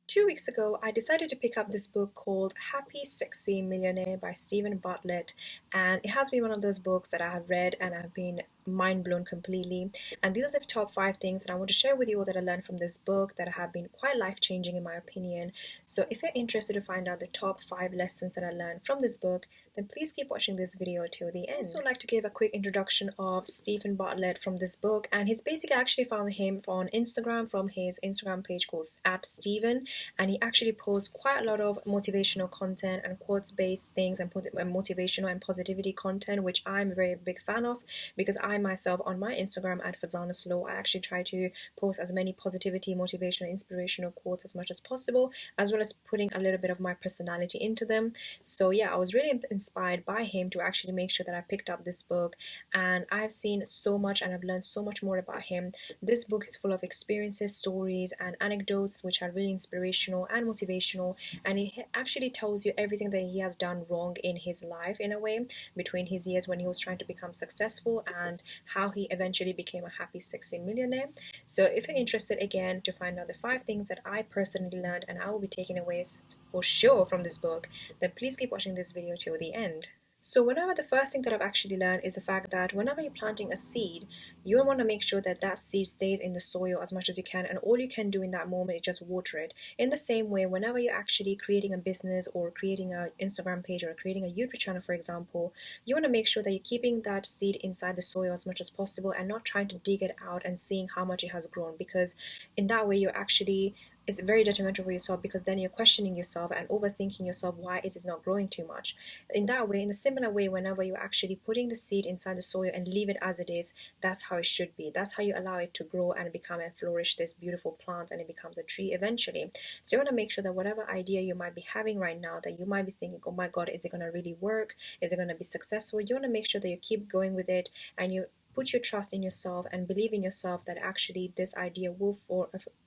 2 weeks ago, I decided to pick up this book called Happy, Sexy Millionaire by Stephen Bartlett, and it has been one of those books that I have read and I've been mind blown completely. And these are the top 5 things that I want to share with you all that I learned from this book that have been quite life changing in my opinion. So, if you're interested to find out the top 5 lessons that I learned from this book, then please keep watching this video till the end. I'd also like to give a quick introduction of Stephen Bartlett from this book, and he's basically actually found him on Instagram from his Instagram page called @Stephen, and he actually posts quite a lot of motivational content and quotes based things and motivational and positivity content, which I'm a very big fan of, because I myself on my Instagram at Fazana Slow, I actually try to post as many positivity, motivational, inspirational quotes as much as possible, as well as putting a little bit of my personality into them. So yeah, I was really inspired by him to actually make sure that I picked up this book, and I've seen so much and I've learned so much more about him. This book is full of experiences, stories, and anecdotes which are really inspirational and motivational, and it actually tells you everything that he has done wrong in his life in a way, between his years when he was trying to become successful and how he eventually became a happy, sexy millionaire. So if you're interested again to find out the 5 things that I personally learned and I will be taking away for sure from this book, then please keep watching this video till the end. So the first thing that I've actually learned is the fact that whenever you're planting a seed, you want to make sure that that seed stays in the soil as much as you can, and all you can do in that moment is just water it. In the same way, whenever you're actually creating a business or creating an Instagram page or creating a YouTube channel, for example, you want to make sure that you're keeping that seed inside the soil as much as possible and not trying to dig it out and seeing how much it has grown, because in that way you're actually, it's very detrimental for yourself, because then you're questioning yourself and overthinking yourself, why is it not growing too much. In that way, in a similar way, whenever you're actually putting the seed inside the soil and leave it as it is, that's how it should be. That's how you allow it to grow and become and flourish this beautiful plant, and it becomes a tree eventually. So you want to make sure that whatever idea you might be having right now, that you might be thinking, oh my god, is it going to really work, is it going to be successful, you want to make sure that you keep going with it and you put your trust in yourself and believe in yourself that actually this idea will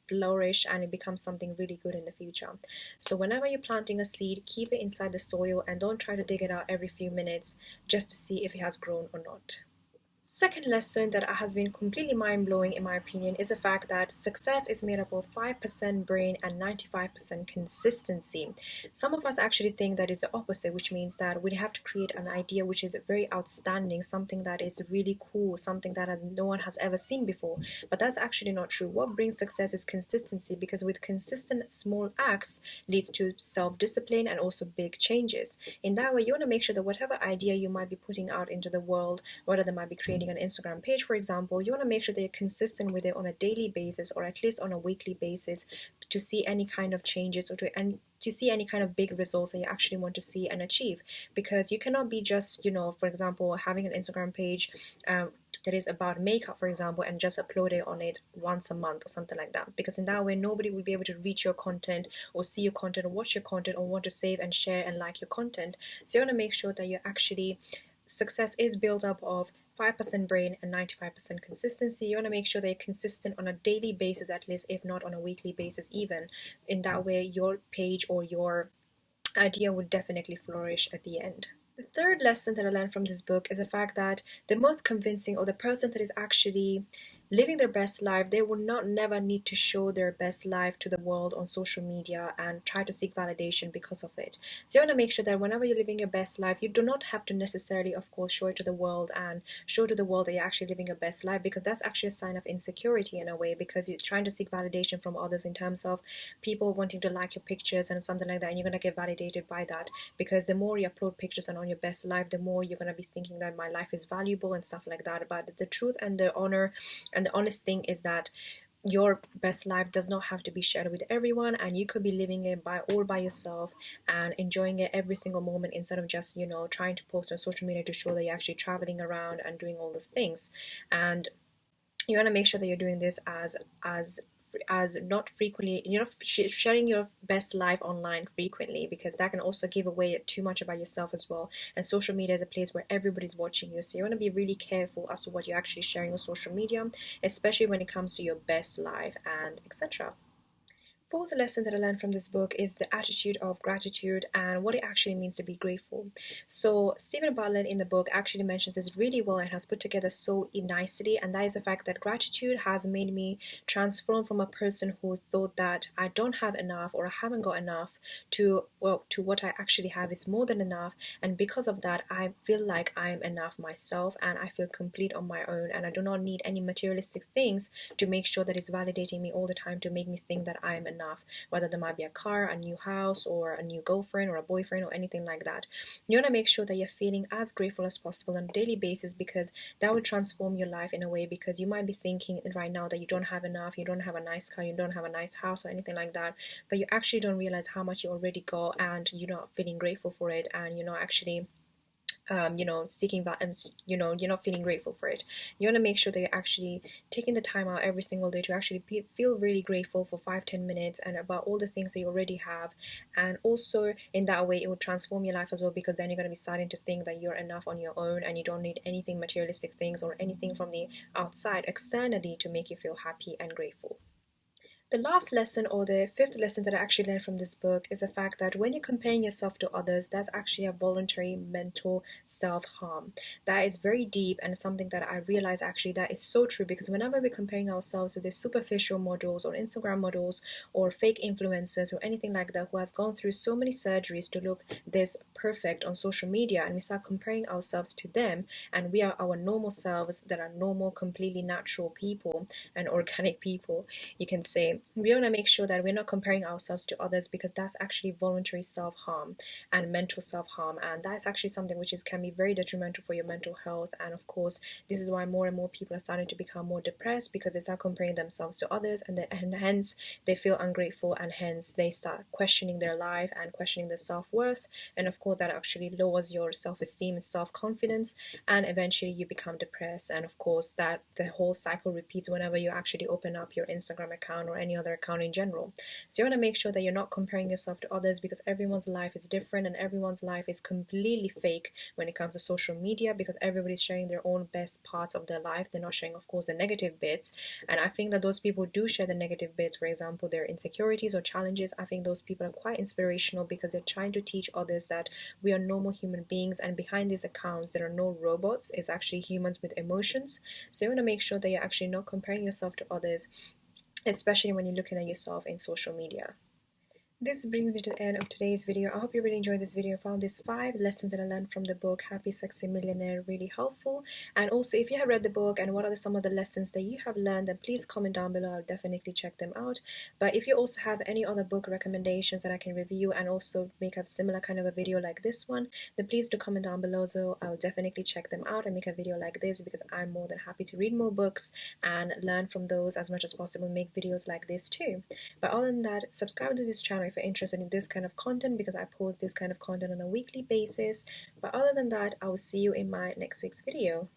flourish and it becomes something really good in the future. So whenever you're planting a seed, keep it inside the soil and don't try to dig it out every few minutes just to see if it has grown or not. Second lesson that has been completely mind-blowing in my opinion is the fact that success is made up of 5% brain and 95% consistency. Some of us actually think that is the opposite, which means that we have to create an idea which is very outstanding, something that is really cool, something that no one has ever seen before. But that's actually not true. What brings success is consistency, because with consistent small acts leads to self-discipline and also big changes. In that way, you want to make sure that whatever idea you might be putting out into the world, whether they might be creating an Instagram page, for example, you want to make sure that you're consistent with it on a daily basis or at least on a weekly basis to see any kind of changes or to see any kind of big results that you actually want to see and achieve. Because you cannot be just, for example, having an Instagram page that is about makeup, for example, and just upload it on it once a month or something like that, because in that way nobody will be able to reach your content or see your content or watch your content or want to save and share and like your content. So you want to make sure that you're actually, success is built up of 5% brain and 95% consistency. You want to make sure that you're consistent on a daily basis at least, if not on a weekly basis even. In that way, your page or your idea would definitely flourish at the end. The third lesson that I learned from this book is the fact that the most convincing, or the person that is actually living their best life, they will never need to show their best life to the world on social media and try to seek validation because of it. So you want to make sure that whenever you're living your best life, you do not have to necessarily, of course, show it to the world and show to the world that you're actually living your best life, because that's actually a sign of insecurity in a way, because you're trying to seek validation from others in terms of people wanting to like your pictures and something like that, and you're going to get validated by that, because the more you upload pictures on your best life, the more you're going to be thinking that my life is valuable and stuff like that. But the truth and the honor and the honest thing is that your best life does not have to be shared with everyone, and you could be living it all by yourself and enjoying it every single moment, instead of just trying to post on social media to show that you're actually traveling around and doing all those things. And you want to make sure that you're doing this as not frequently, sharing your best life online frequently, because that can also give away too much about yourself as well. And social media is a place where everybody's watching you, so you want to be really careful as to what you're actually sharing on social media, especially when it comes to your best life and etc. Fourth lesson that I learned from this book is the attitude of gratitude and what it actually means to be grateful. So Stephen Bartlett in the book actually mentions this really well and has put together so nicely, and that is the fact that gratitude has made me transform from a person who thought that I don't have enough or I haven't got enough to what I actually have is more than enough, and because of that I feel like I am enough myself and I feel complete on my own, and I do not need any materialistic things to make sure that it's validating me all the time to make me think that I am enough, whether there might be a car, a new house, or a new girlfriend or a boyfriend or anything like that. You want to make sure that you're feeling as grateful as possible on a daily basis, because that will transform your life in a way, because you might be thinking right now that you don't have enough, you don't have a nice car, you don't have a nice house or anything like that, but you actually don't realize how much you already got and you're not feeling grateful for it, and you're not actually seeking that, and you're not feeling grateful for it. You want to make sure that you're actually taking the time out every single day to actually feel really grateful for 5-10 minutes and about all the things that you already have, and also in that way it will transform your life as well, because then you're going to be starting to think that you're enough on your own and you don't need anything materialistic things or anything from the outside externally to make you feel happy and grateful. The last lesson, or the fifth lesson that I actually learned from this book, is the fact that when you're comparing yourself to others, that's actually a voluntary mental self-harm. That is very deep and something that I realize actually that is so true, because whenever we're comparing ourselves to these superficial models or Instagram models or fake influencers or anything like that who has gone through so many surgeries to look this perfect on social media, and we start comparing ourselves to them, and we are our normal selves that are normal, completely natural people and organic people, you can say, we want to make sure that we're not comparing ourselves to others, because that's actually voluntary self-harm and mental self-harm, and that's actually something which can be very detrimental for your mental health. And of course, this is why more and more people are starting to become more depressed, because they start comparing themselves to others, and hence they feel ungrateful, and hence they start questioning their life and questioning their self-worth, and of course that actually lowers your self-esteem and self-confidence, and eventually you become depressed. And of course that the whole cycle repeats whenever you actually open up your Instagram account or any other account in general. So you want to make sure that you're not comparing yourself to others, because everyone's life is different and everyone's life is completely fake when it comes to social media, because everybody's sharing their own best parts of their life. They're not sharing, of course, the negative bits. And I think that those people do share the negative bits, for example, their insecurities or challenges. I think those people are quite inspirational, because they're trying to teach others that we are normal human beings, and behind these accounts there are no robots, it's actually humans with emotions. So you want to make sure that you're actually not comparing yourself to others, especially when you're looking at yourself in social media. This brings me to the end of today's video. I hope you really enjoyed this video. I found these 5 lessons that I learned from the book Happy Sexy Millionaire really helpful. And also, if you have read the book and what are some of the lessons that you have learned, then please comment down below. I'll definitely check them out. But if you also have any other book recommendations that I can review and also make a similar kind of a video like this one, then please do comment down below. So I'll definitely check them out and make a video like this, because I'm more than happy to read more books and learn from those as much as possible, make videos like this too. But other than that, subscribe to this channel if you're interested in this kind of content, because I post this kind of content on a weekly basis. But other than that, I will see you in my next week's video.